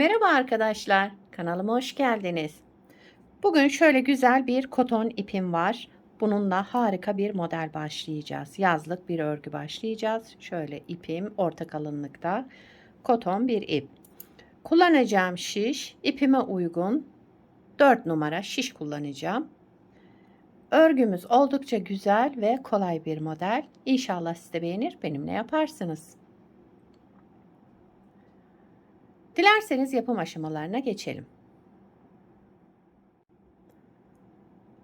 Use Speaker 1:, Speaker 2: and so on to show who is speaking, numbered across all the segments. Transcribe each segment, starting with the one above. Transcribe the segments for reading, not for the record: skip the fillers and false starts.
Speaker 1: Merhaba arkadaşlar, kanalıma hoş geldiniz. Bugün şöyle güzel bir koton ipim var. Bununla harika bir model başlayacağız. Yazlık bir örgü başlayacağız. Şöyle ipim orta kalınlıkta koton bir ip. Kullanacağım şiş ipime uygun 4 numara şiş kullanacağım. Örgümüz oldukça güzel ve kolay bir model. İnşallah siz de beğenir, benimle yaparsınız. Dilerseniz yapım aşamalarına geçelim.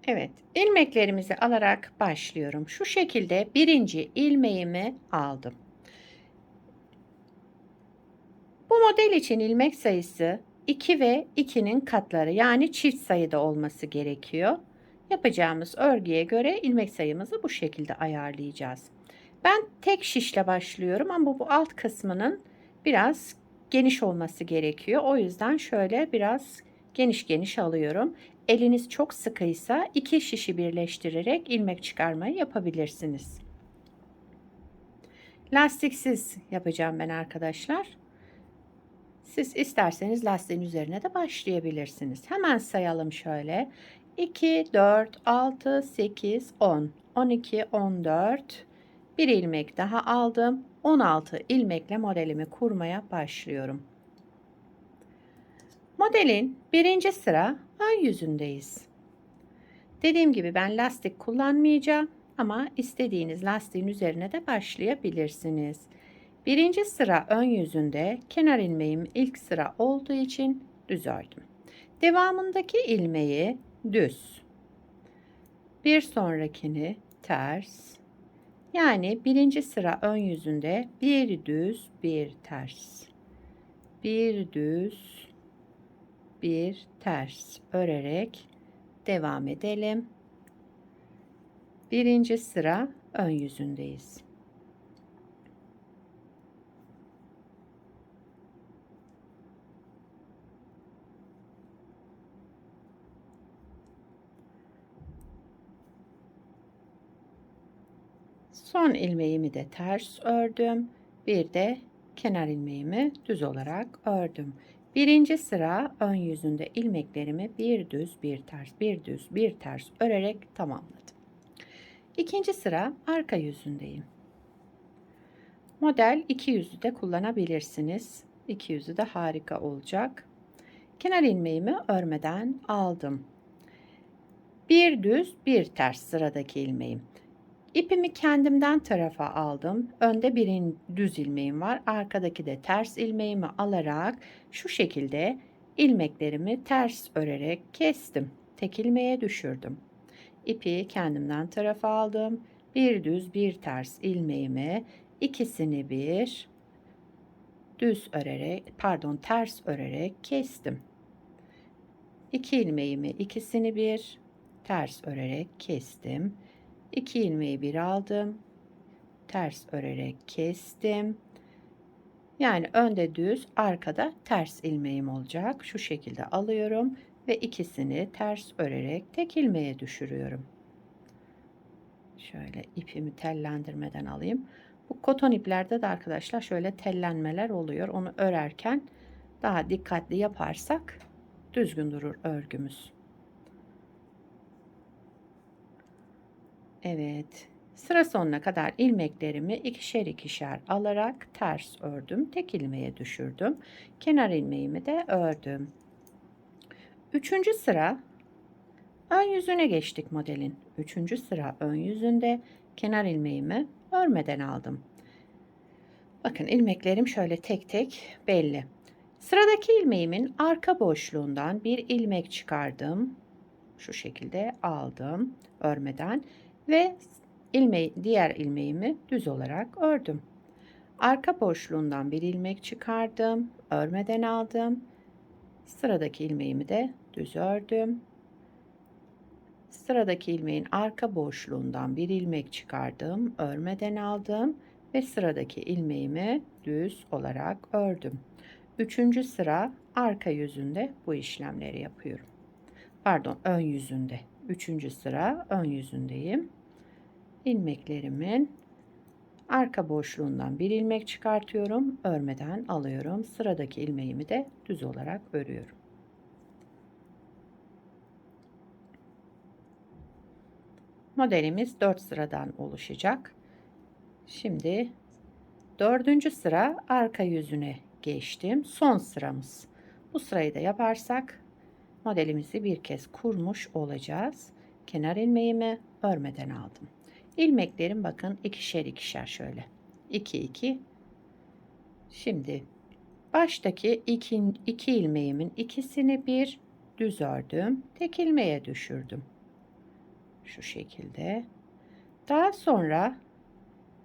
Speaker 1: Evet, ilmeklerimizi alarak başlıyorum. Şu şekilde birinci ilmeğimi aldım. Bu model için ilmek sayısı 2 ve 2'nin katları, yani çift sayıda olması gerekiyor. Yapacağımız örgüye göre ilmek sayımızı bu şekilde ayarlayacağız. Ben tek şişle başlıyorum ama bu alt kısmının biraz geniş olması gerekiyor. O yüzden şöyle biraz geniş geniş alıyorum. Eliniz çok sıkıysa 2 şişi birleştirerek ilmek çıkarmayı yapabilirsiniz. Lastiksiz yapacağım ben arkadaşlar. Siz isterseniz lastiğin üzerine de başlayabilirsiniz. Hemen sayalım şöyle. 2, 4, 6, 8, 10, 12, 14. Bir ilmek daha aldım. 16 ilmekle modelimi kurmaya başlıyorum. Modelin birinci sıra ön yüzündeyiz. Dediğim gibi ben lastik kullanmayacağım ama istediğiniz lastiğin üzerine de başlayabilirsiniz. Birinci sıra ön yüzünde kenar ilmeğim ilk sıra olduğu için düz ördüm. Devamındaki ilmeği düz. Bir sonrakini ters. Yani birinci sıra ön yüzünde bir düz bir ters. Bir düz bir ters örerek devam edelim. Birinci sıra ön yüzündeyiz. Son ilmeğimi de ters ördüm. Bir de kenar ilmeğimi düz olarak ördüm. Birinci sıra ön yüzünde ilmeklerimi bir düz bir ters bir düz bir ters örerek tamamladım. İkinci sıra arka yüzündeyim. Model iki yüzlü de kullanabilirsiniz. İki yüzlü de harika olacak. Kenar ilmeğimi örmeden aldım. Bir düz bir ters sıradaki ilmeğim. İpimi kendimden tarafa aldım. Önde bir düz ilmeğim var. Arkadaki de ters ilmeğimi alarak şu şekilde ilmeklerimi ters örerek kestim. Tek ilmeğe düşürdüm. İpi kendimden tarafa aldım. Bir düz bir ters ilmeğimi ikisini bir düz örerek ters örerek kestim. İki ilmeğimi ikisini bir ters örerek kestim. 2 ilmeği bir aldım. Ters örerek kestim. Yani önde düz, arkada ters ilmeğim olacak. Şu şekilde alıyorum ve ikisini ters örerek tek ilmeğe düşürüyorum. Şöyle ipimi tellendirmeden alayım. Bu koton iplerde de arkadaşlar şöyle tellenmeler oluyor. Onu örerken daha dikkatli yaparsak düzgün durur örgümüz. Evet. Sıra sonuna kadar ilmeklerimi ikişer ikişer alarak ters ördüm. Tek ilmeğe düşürdüm. Kenar ilmeğimi de ördüm. Üçüncü sıra ön yüzüne geçtik modelin. Üçüncü sıra ön yüzünde kenar ilmeğimi örmeden aldım. Bakın ilmeklerim şöyle tek tek belli. Sıradaki ilmeğimin arka boşluğundan bir ilmek çıkardım. Şu şekilde aldım örmeden ve diğer ilmeğimi düz olarak ördüm. Arka boşluğundan bir ilmek çıkardım, örmeden aldım. Sıradaki ilmeğimi de düz ördüm. Sıradaki ilmeğin arka boşluğundan bir ilmek çıkardım, örmeden aldım ve sıradaki ilmeğimi düz olarak ördüm. Üçüncü sıra arka yüzünde bu işlemleri yapıyorum. Pardon, ön yüzünde. Üçüncü sıra ön yüzündeyim. İlmeklerimin Arka boşluğundan bir ilmek çıkartıyorum. Örmeden alıyorum. Sıradaki ilmeğimi de düz olarak örüyorum. Modelimiz 4 sıradan oluşacak. Şimdi dördüncü sıra arka yüzüne geçtim. Son sıramız. Bu sırayı da yaparsak modelimizi bir kez kurmuş olacağız. Kenar ilmeğimi örmeden aldım. İlmeklerim bakın ikişer ikişer şöyle. 2 2. Şimdi baştaki iki ilmeğimin ikisini bir düz ördüm. Tek ilmeğe düşürdüm. Şu şekilde. Daha sonra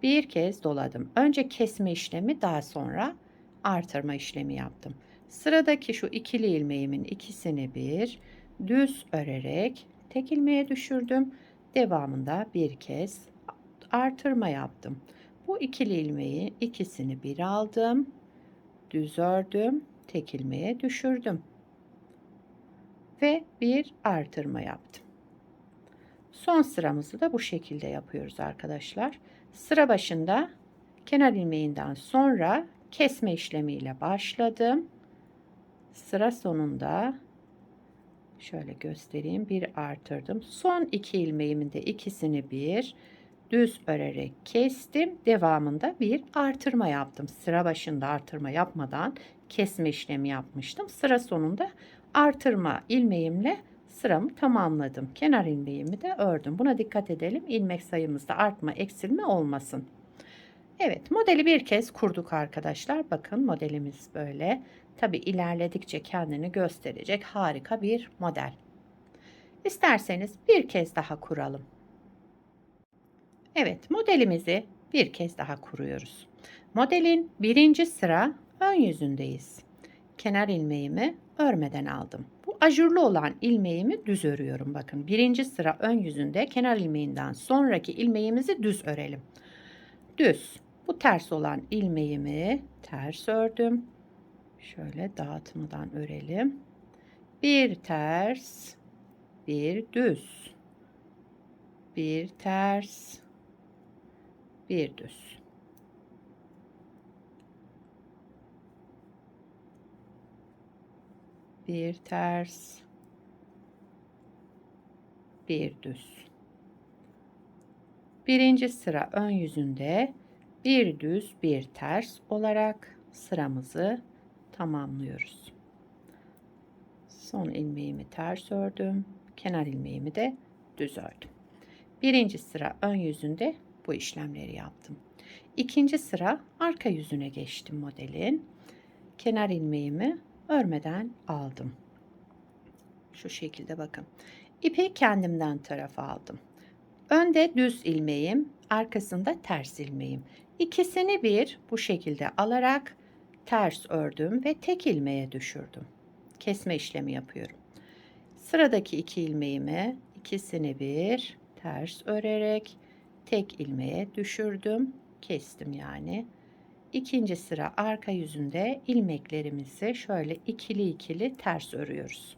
Speaker 1: bir kez doladım. Önce kesme işlemi, daha sonra artırma işlemi yaptım. Sıradaki şu ikili ilmeğimin ikisini bir düz örerek tek ilmeğe düşürdüm. Devamında bir kez artırma yaptım. Bu ikili ilmeği ikisini bir aldım. Düz ördüm. Tek ilmeğe düşürdüm. Ve bir artırma yaptım. Son sıramızı da bu şekilde yapıyoruz arkadaşlar. Sıra başında kenar ilmeğinden sonra kesme işlemiyle başladım. Sıra sonunda şöyle göstereyim, bir artırdım. Son iki ilmeğimin de ikisini bir düz örerek kestim. Devamında bir artırma yaptım. Sıra başında artırma yapmadan kesme işlemi yapmıştım. Sıra sonunda artırma ilmeğimle sıramı tamamladım. Kenar ilmeğimi de ördüm. Buna dikkat edelim. İlmek sayımızda artma, eksilme olmasın. Evet, modeli bir kez kurduk arkadaşlar. Bakın modelimiz böyle. Tabi ilerledikçe kendini gösterecek harika bir model. İsterseniz bir kez daha kuralım. Evet, modelimizi bir kez daha kuruyoruz. Modelin birinci sıra ön yüzündeyiz. Kenar ilmeğimi örmeden aldım. Bu ajurlu olan ilmeğimi düz örüyorum. Bakın birinci sıra ön yüzünde, kenar ilmeğinden sonraki ilmeğimizi düz örelim. Düz. Bu ters olan ilmeğimi ters ördüm. Şöyle dağıtmadan örelim. Bir ters, bir düz. Bir ters, bir düz. Bir ters, bir düz. Birinci sıra ön yüzünde bir düz, bir ters olarak sıramızı tamamlıyoruz. Son ilmeğimi ters ördüm. Kenar ilmeğimi de düz ördüm. Birinci sıra ön yüzünde bu işlemleri yaptım. İkinci sıra arka yüzüne geçtim modelin. Kenar ilmeğimi örmeden aldım. Şu şekilde bakın. İpi kendimden tarafa aldım. Önde düz ilmeğim, arkasında ters ilmeğim. İkisini bir bu şekilde alarak ters ördüm ve tek ilmeğe düşürdüm. Kesme işlemi yapıyorum. Sıradaki iki ilmeğimi ikisini bir ters örerek tek ilmeğe düşürdüm. Kestim yani. İkinci sıra arka yüzünde ilmeklerimizi şöyle ikili ikili ters örüyoruz.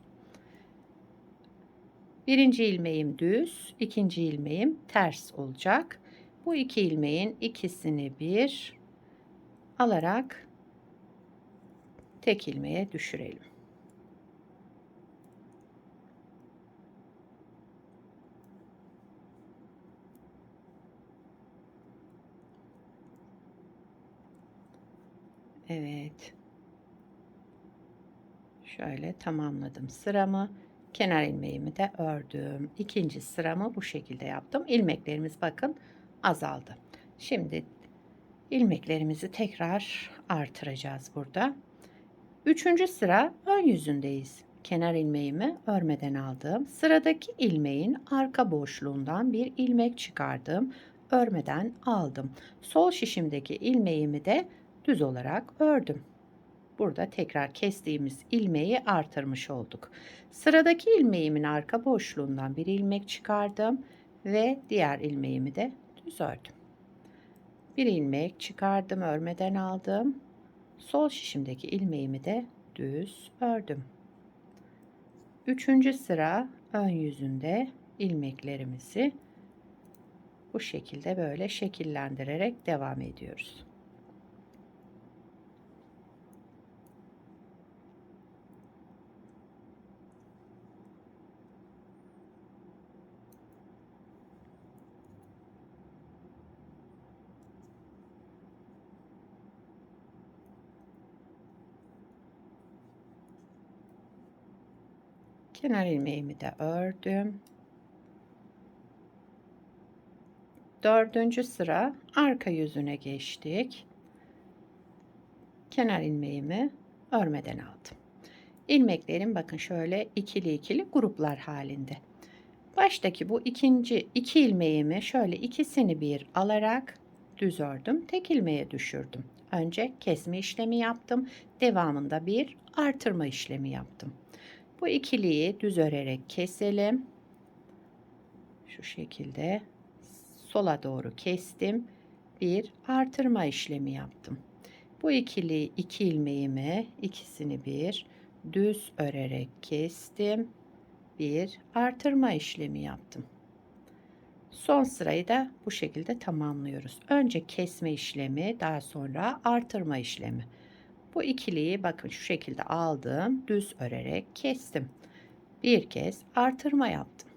Speaker 1: Birinci ilmeğim düz, ikinci ilmeğim ters olacak. Bu iki ilmeğin ikisini bir alarak tek ilmeğe düşürelim. Evet. Şöyle tamamladım sıramı. Kenar ilmeğimi de ördüm. İkinci sıramı bu şekilde yaptım. İlmeklerimiz bakın azaldı. Şimdi ilmeklerimizi tekrar artıracağız burada. Üçüncü sıra ön yüzündeyiz. Kenar ilmeğimi örmeden aldım. Sıradaki ilmeğin arka boşluğundan bir ilmek çıkardım. Örmeden aldım. Sol şişimdeki ilmeğimi de düz olarak ördüm. Burada tekrar kestiğimiz ilmeği artırmış olduk. Sıradaki ilmeğimin arka boşluğundan bir ilmek çıkardım ve diğer ilmeğimi de düz ördüm. Bir ilmek çıkardım, örmeden aldım. Sol şişimdeki ilmeğimi de düz ördüm. Üçüncü sıra ön yüzünde ilmeklerimizi Bu şekilde böyle şekillendirerek devam ediyoruz. Kenar ilmeğimi de ördüm. Dördüncü sıra arka yüzüne geçtik. Kenar ilmeğimi örmeden aldım. İlmeklerim bakın şöyle ikili ikili gruplar halinde. Baştaki bu iki ilmeğimi şöyle ikisini bir alarak düz ördüm. Tek ilmeğe düşürdüm. Önce kesme işlemi yaptım. Devamında bir artırma işlemi yaptım. Bu ikiliyi düz örerek keselim. Şu şekilde sola doğru kestim. Bir artırma işlemi yaptım. Bu iki ilmeğimi ikisini bir düz örerek kestim. Bir artırma işlemi yaptım. Son sırayı da bu şekilde tamamlıyoruz. Önce kesme işlemi, daha sonra artırma işlemi. Bu ikiliyi bakın şu şekilde aldım, düz örerek kestim. Bir kez artırma yaptım.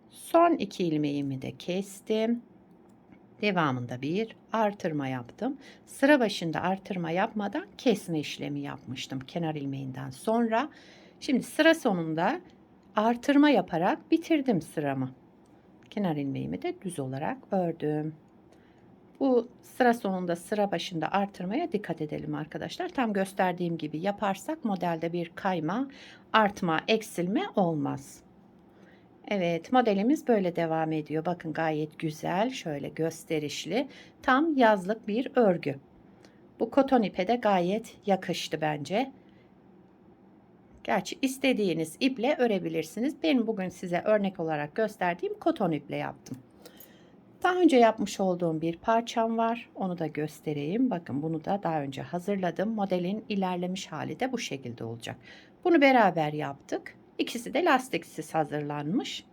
Speaker 1: Son iki ilmeğimi de kestim. Devamında bir artırma yaptım. Sıra başında artırma yapmadan kesme işlemi yapmıştım kenar ilmeğinden sonra. Şimdi sıra sonunda artırma yaparak bitirdim sıramı. Kenar ilmeğimi de düz olarak ördüm. Bu sıra sonunda sıra başında artırmaya dikkat edelim arkadaşlar. Tam gösterdiğim gibi yaparsak modelde bir kayma, artma, eksilme olmaz. Evet, modelimiz böyle devam ediyor. Bakın gayet güzel, şöyle gösterişli, tam yazlık bir örgü. Bu koton ipe de gayet yakıştı bence. Gerçi istediğiniz iple örebilirsiniz. Benim bugün size örnek olarak gösterdiğim koton iple yaptım. Daha önce yapmış olduğum bir parçam var. Onu da göstereyim. Bakın bunu da daha önce hazırladım. Modelin ilerlemiş hali de bu şekilde olacak. Bunu beraber yaptık. İkisi de lastiksiz hazırlanmış.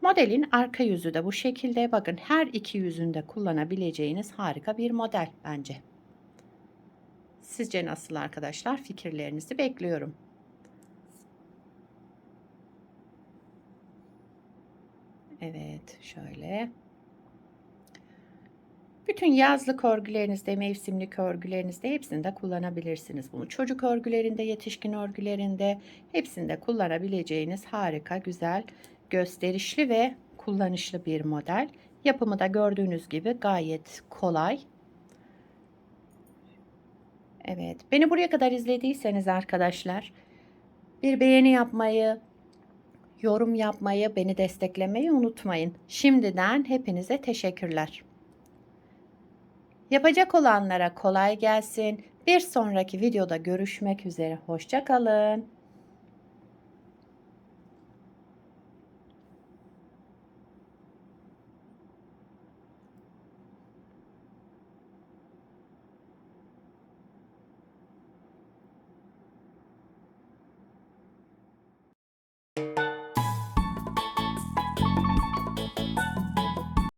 Speaker 1: Modelin arka yüzü de bu şekilde. Bakın her iki yüzünde kullanabileceğiniz harika bir model bence. Sizce nasıl arkadaşlar? Fikirlerinizi bekliyorum. Evet, şöyle. Bütün yazlık örgülerinizde, mevsimlik örgülerinizde hepsinde kullanabilirsiniz bunu. Çocuk örgülerinde, yetişkin örgülerinde hepsinde kullanabileceğiniz harika, güzel, gösterişli ve kullanışlı bir model. Yapımı da gördüğünüz gibi gayet kolay. Evet, beni buraya kadar izlediyseniz arkadaşlar bir beğeni yapmayı, yorum yapmayı, beni desteklemeyi unutmayın. Şimdiden hepinize teşekkürler. Yapacak olanlara kolay gelsin. Bir sonraki videoda görüşmek üzere. Hoşça kalın.